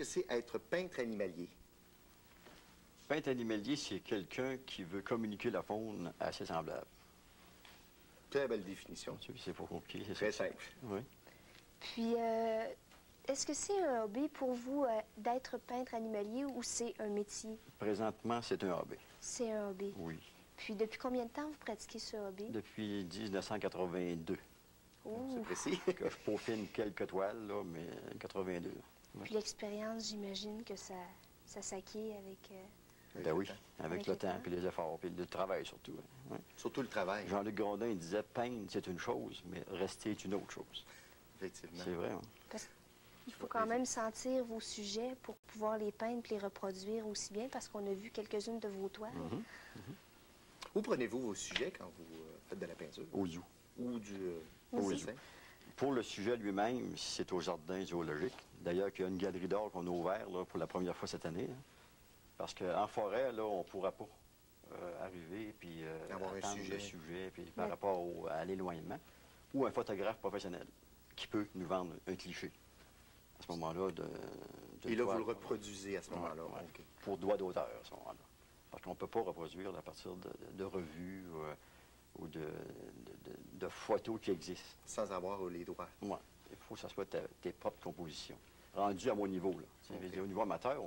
que c'est être peintre animalier? Peintre animalier, c'est quelqu'un qui veut communiquer la faune à ses semblables. Très belle définition. C'est pas compliqué, c'est Très ça. simple. Oui. Puis, est-ce que c'est un hobby pour vous d'être peintre animalier ou c'est un métier? Présentement, c'est un hobby. C'est un hobby. Oui. Puis, depuis combien de temps vous pratiquez ce hobby? Depuis 1982. Ouh. C'est précis. Que je peaufine quelques toiles, là, mais 82. Ouais. Puis l'expérience, j'imagine que ça s'acquiert avec... Ben oui, avec Avec le le temps, temps. puis les efforts, puis le travail surtout. Hein. Ouais. Surtout le travail. Jean-Luc Grondin il disait peindre, c'est une chose, mais rester est une autre chose. Effectivement. C'est vrai. Hein? Parce qu'il faut quand même sentir vos sujets pour pouvoir les peindre et les reproduire aussi bien, parce qu'on a vu quelques-unes de vos toiles. Où prenez-vous vos sujets quand vous faites de la peinture? Au zoo. Ou du Au dessin? zoo. Pour le sujet lui-même, c'est au jardin zoologique. D'ailleurs, il y a une galerie d'art qu'on a ouverte là, pour la première fois cette année. Hein. Parce qu'en forêt, là, on ne pourra pas arriver puis avoir un attendre sujet. le sujet puis par rapport à l'éloignement. Ou un photographe professionnel qui peut nous vendre un cliché. À ce moment-là, Et là, vous toile, le reproduisez à ce moment-là. ouais, OK. pour droit d'auteur à ce moment-là. Parce qu'on ne peut pas reproduire à partir de revues ou de photos qui existent. Sans avoir les droits. Ouais. Il faut que ça soit tes propres compositions. Rendu à mon niveau, là. Je veux dire, au niveau amateur,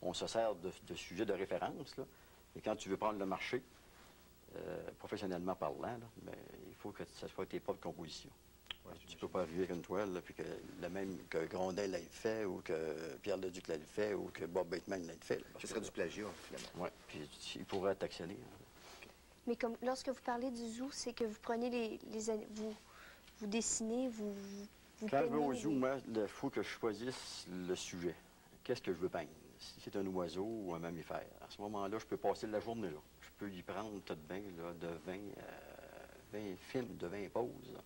on se sert de sujets de référence, là. Et quand tu veux prendre le marché, professionnellement parlant, là, ben, il faut que ça soit tes propres compositions. Ouais, Tu ne peux pas arriver avec une toile, là, puis que le même que Grondin l'ait fait, ou que Pierre Leduc l'ait fait, ou que Bob Bateman l'ait fait. Là, Ce serait du plagiat, finalement. Oui, puis il pourrait t'actionner. Mais comme lorsque vous parlez du zoo, c'est que vous prenez vous dessinez, vous Quand je vais au peignez zoo, moi, il faut que je choisisse le sujet. Qu'est-ce que je veux peindre? Si c'est un oiseau ou un mammifère. À ce moment-là, je peux passer la journée là. Je peux y prendre tout de bain, là, de 20 films, de 20 pauses, là,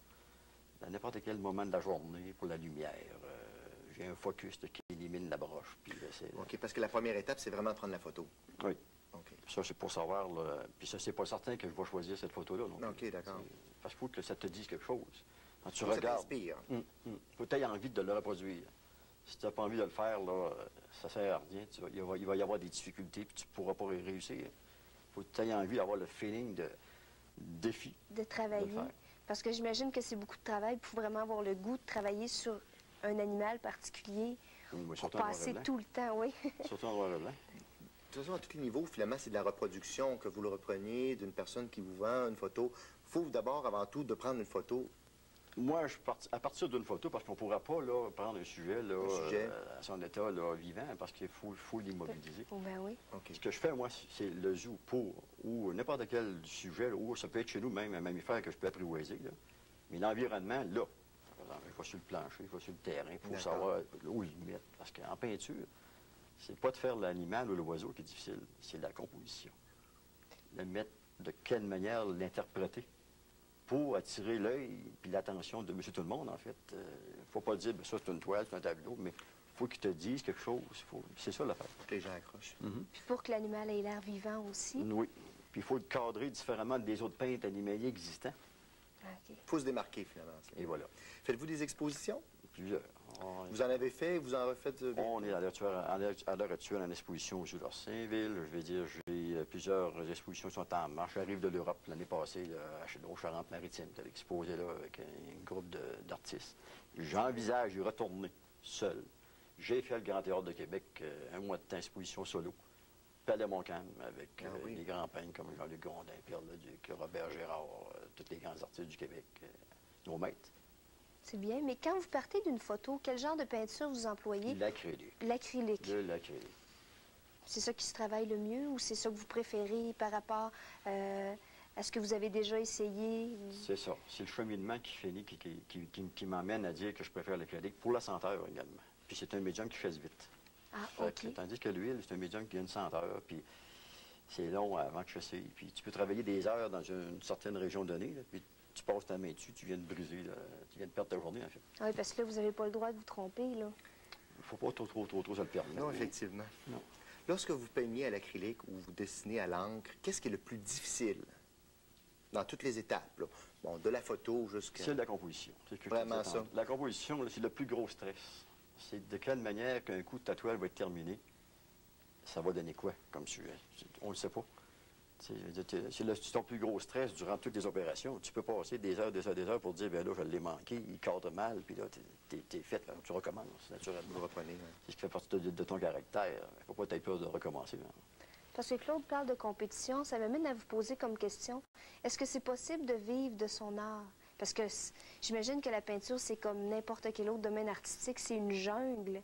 à n'importe quel moment de la journée pour la lumière. J'ai un focus qui élimine la broche. Puis, OK, parce que la première étape, c'est vraiment de prendre la photo. Oui. OK. Ça, c'est pour savoir. Là, puis ça, c'est pas certain que je vais choisir cette photo-là. OK, d'accord. Parce qu'il faut que ça te dise quelque chose. Quand tu Ça regardes, t'inspire. faut que tu aies envie de le reproduire. Si tu n'as pas envie de le faire, là, ça ne sert à rien. Il va y avoir des difficultés, puis tu ne pourras pas réussir. Il faut que tu aies envie d'avoir le feeling de défi. de travailler. de le faire. Parce que j'imagine que c'est beaucoup de travail pour vraiment avoir le goût de travailler sur un animal particulier. Oui, mais Pour surtout en noir et passer blanc. tout le temps, oui. Surtout en noir et blanc. De toute façon, à tous les niveaux, finalement, c'est de la reproduction, que vous le repreniez d'une personne qui vous vend une photo. Il faut d'abord, avant tout, de prendre une photo. Moi, à partir d'une photo, parce qu'on ne pourra pas là, prendre un sujet, là, à son état là, vivant, parce qu'il faut l'immobiliser. Oh, ben oui. OK. Ce que je fais, moi, c'est le zoo ou n'importe quel sujet, là, ou ça peut être chez nous même, un mammifère que je peux apprivoiser. Là. Mais l'environnement, là, par exemple, il faut sur le plancher, il faut sur le terrain, il faut savoir où le mettre. Parce qu'en peinture, c'est pas de faire l'animal ou l'oiseau qui est difficile, c'est la composition. Le mettre, de quelle manière l'interpréter pour attirer l'œil et l'attention de monsieur tout le monde, en fait. Il ne faut pas dire, ben, ça c'est une toile, c'est un tableau, mais il faut qu'il te dise quelque chose. C'est ça l'affaire. Que les gens accrochent. Puis pour que l'animal ait l'air vivant aussi. Oui. Puis il faut le cadrer différemment des autres peintres animaliers existants. OK. Il faut se démarquer, finalement. Et voilà. Faites-vous des expositions? Plusieurs. Vous en avez fait? Vous en refaites? On est à l'heure actuelle en exposition au Zoo d'Orsainville. Je vais dire, j'ai plusieurs expositions qui sont en marche. J'arrive de l'Europe l'année passée, là, aux Charentes-Maritimes. J'avais exposé là, avec un groupe d'artistes. J'envisage y retourner seul. J'ai fait le Grand Théâtre de Québec, un mois de temps, exposition solo. Palais Montcalm, avec des grands peintres comme Jean-Luc Grondin, Pierre Leduc, Robert Gérard, tous les grands artistes du Québec, nos maîtres. C'est bien, mais quand vous partez d'une photo, quel genre de peinture vous employez? L'acrylique. L'acrylique. De l'acrylique. C'est ça qui se travaille le mieux ou c'est ça que vous préférez par rapport à ce que vous avez déjà essayé? C'est ça. C'est le cheminement qui m'emmène à dire que je préfère l'acrylique pour la senteur également. Puis c'est un médium qui fait vite. Ah, OK. Tandis que l'huile, c'est un médium qui a une senteur, puis c'est long avant que je sais. Puis tu peux travailler des heures dans une certaine région donnée, là, puis tu passes ta main dessus, tu viens de briser, là, tu viens de perdre ta journée, en fait. Ah oui, parce que là, vous n'avez pas le droit de vous tromper, là. Il ne faut pas trop se le perdre. Non, effectivement. Non. Lorsque vous peignez à l'acrylique ou vous dessinez à l'encre, qu'est-ce qui est le plus difficile dans toutes les étapes, là? Bon, de la photo jusqu'à... C'est la composition. C'est Vraiment ça. La composition, c'est le plus gros stress. c'est de quelle manière qu'un coup de tatouage va être terminé, ça va donner quoi comme sujet? On ne le sait pas. C'est ton plus gros stress durant toutes les opérations. Tu peux passer des heures pour dire, bien là, je l'ai manqué, il cadre mal, puis là, t'es fait, tu recommences, naturellement. Vous reprenez, hein. C'est ce qui fait partie de ton caractère. Il ne faut pas être peur de recommencer. Hein. Parce que Claude parle de compétition, ça m'amène à vous poser comme question, est-ce que c'est possible de vivre de son art? Parce que j'imagine que la peinture, c'est comme n'importe quel autre domaine artistique, c'est une jungle.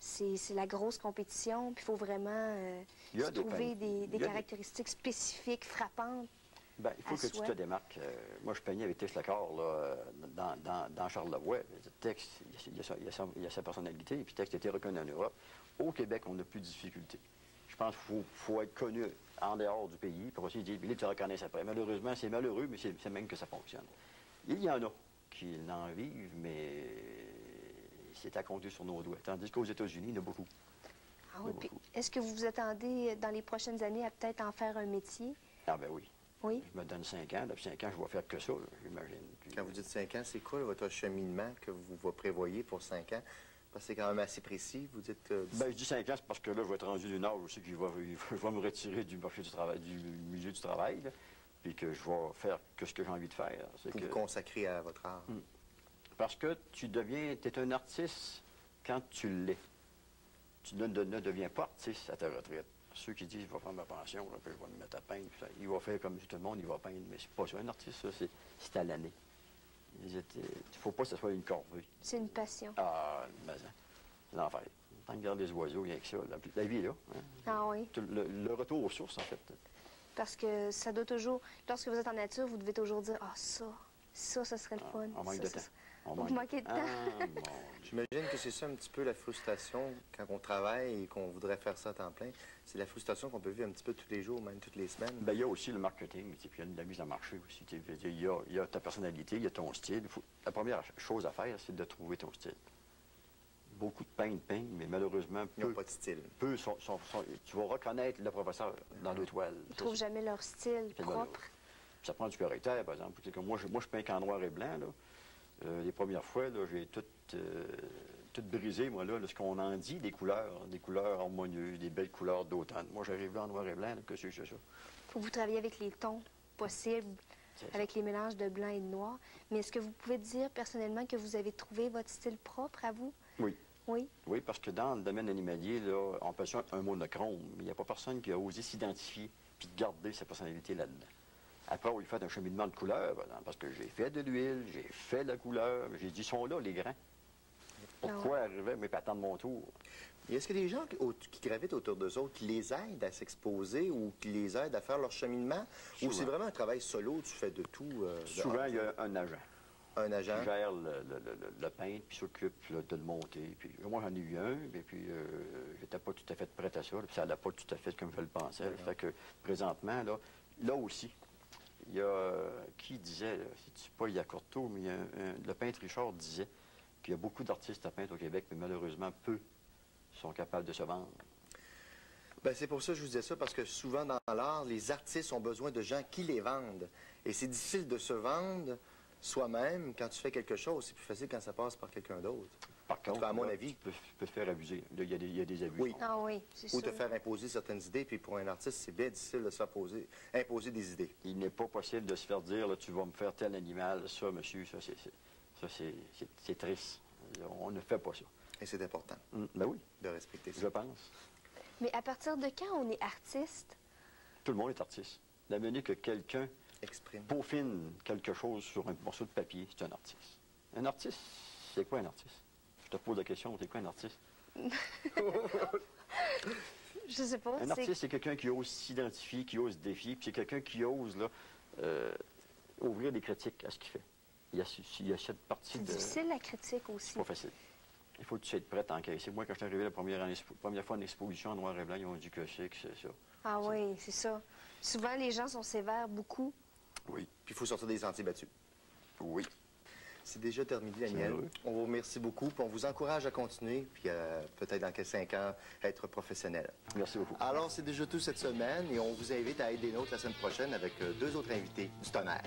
C'est la grosse compétition, puis il faut vraiment trouver des caractéristiques spécifiques, frappantes. Bien, il faut que tu te démarques. Moi, je peignais avec Tex Lacor dans Charlevoix. Tex, il a sa personnalité, puis Tex était reconnu en Europe. Au Québec, on n'a plus de difficultés. Je pense qu'il faut être connu en dehors du pays, pour aussi dire, tu reconnaisses après. Malheureusement, c'est malheureux, mais c'est même que ça fonctionne. Il y en a qui en vivent, mais c'est à compter sur nos doigts. Tandis qu'aux États-Unis, il y en a beaucoup. Ah oui, puis est-ce que vous vous attendez, dans les prochaines années, à peut-être en faire un métier? Ah ben oui. Oui? Je me donne 5 ans. Depuis 5 ans, je vais faire que ça, j'imagine. Quand vous dites 5 ans, c'est quoi votre cheminement que vous prévoyez pour 5 ans? Parce que c'est quand même assez précis. Vous dites... Ben, je dis 5 ans, c'est parce que là, je vais être rendu d'une âge aussi qu'il va me retirer du marché du travail, du milieu du travail, là, puis que je vais faire que ce que j'ai envie de faire. Vous consacrez à votre art. Parce que tu es un artiste quand tu l'es. Tu ne deviens pas artiste à ta retraite. Ceux qui disent, je vais prendre ma pension, là, puis je vais me mettre à peindre, il va faire comme tout le monde, il va peindre. Mais c'est pas ça. Un artiste, ça, c'est à l'année. Il ne faut pas que ce soit une corvée. C'est une passion. Ah, mais c'est l'enfer. Tant que garder les oiseaux, rien que ça. La vie est là. Hein. Ah oui. Le retour aux sources, en fait. Parce que ça doit toujours... Lorsque vous êtes en nature, vous devez toujours dire, ah, ça serait le fun. On manque de temps. Vous manquez de temps. J'imagine que c'est ça un petit peu la frustration quand on travaille et qu'on voudrait faire ça à temps plein. C'est la frustration qu'on peut vivre un petit peu tous les jours, même toutes les semaines. Bien, il y a aussi le marketing, puis il y a la mise en marché aussi. Il y a ta personnalité, il y a ton style. La première chose à faire, c'est de trouver ton style. Beaucoup de peintres peignent, mais malheureusement, ils n'ont pas de style. Tu vas reconnaître le professeur dans le toile. Ils ne trouvent jamais leur style propre. Ça prend du caractère, par exemple. Moi, je peins qu'en noir et blanc. Là. Les premières fois, j'ai tout brisé, moi, là, ce qu'on en dit, des couleurs harmonieuses, des belles couleurs d'automne. Moi, j'arrive là en noir et blanc, là, que c'est ça. Il faut que vous travaillez avec les tons possibles, avec les mélanges de blanc et de noir. Mais est-ce que vous pouvez dire personnellement que vous avez trouvé votre style propre à vous? Oui. Oui? Oui, parce que dans le domaine animalier, là, on peut ça un monochrome, mais il n'y a pas personne qui a osé s'identifier puis garder sa personnalité là-dedans. Après, on lui fait un cheminement de couleurs, parce que j'ai fait de l'huile, j'ai fait de la couleur, j'ai dit, ils sont là, les grands. Pourquoi arriver, mais pas attendre mon tour? Et est-ce que les gens qui gravitent autour d'eux autres, qui les aident à s'exposer ou qui les aident à faire leur cheminement? Souvent. Ou c'est vraiment un travail solo, tu fais de tout? Souvent, il y a un agent. Un agent? Qui gère le peintre, puis s'occupe de le monter. Puis, moi, j'en ai eu un, et puis j'étais pas tout à fait prête à ça, puis ça n'allait pas tout à fait comme je le pensais. Fait que, présentement, là aussi, il y a, qui disait, c'est pas Yacorto, mais le peintre Richard disait qu'il y a beaucoup d'artistes à peindre au Québec, mais malheureusement, peu sont capables de se vendre. Bien, c'est pour ça que je vous disais ça, parce que souvent dans l'art, les artistes ont besoin de gens qui les vendent. Et c'est difficile de se vendre soi-même quand tu fais quelque chose. C'est plus facile quand ça passe par quelqu'un d'autre. Par contre, à mon avis, tu peux te faire abuser. Il y a des abus. Oui. Ah oui, c'est sûr. Ou te faire imposer certaines idées, puis pour un artiste, c'est bien difficile de se faire imposer des idées. Il n'est pas possible de se faire dire, là, tu vas me faire tel animal, ça, monsieur, ça, c'est triste. On ne fait pas ça. Et c'est important. Ben oui. De respecter ça. Je pense. Mais à partir de quand on est artiste? Tout le monde est artiste. La minute que quelqu'un peaufine quelque chose sur un morceau de papier, c'est un artiste. Un artiste, c'est quoi un artiste? Je te pose la question, c'est quoi un artiste? Je sais pas. Un artiste, c'est quelqu'un qui ose s'identifier, qui ose se défier, puis c'est quelqu'un qui ose là, ouvrir des critiques à ce qu'il fait. Il y a cette partie de... C'est difficile, la critique aussi. C'est pas facile. Il faut que tu sois prête à encaisser. Moi, quand je suis arrivé la première fois en exposition en noir et blanc, ils ont dit que c'est ça. Ah oui, c'est ça. Souvent, les gens sont sévères, beaucoup. Oui. Puis il faut sortir des sentiers battus. Oui. C'est déjà terminé, Daniel. On vous remercie beaucoup, puis on vous encourage à continuer, puis peut-être dans 5 ans, être professionnel. Merci beaucoup. Alors, c'est déjà tout cette semaine, et on vous invite à être des nôtres la semaine prochaine avec 2 autres invités du tonnerre.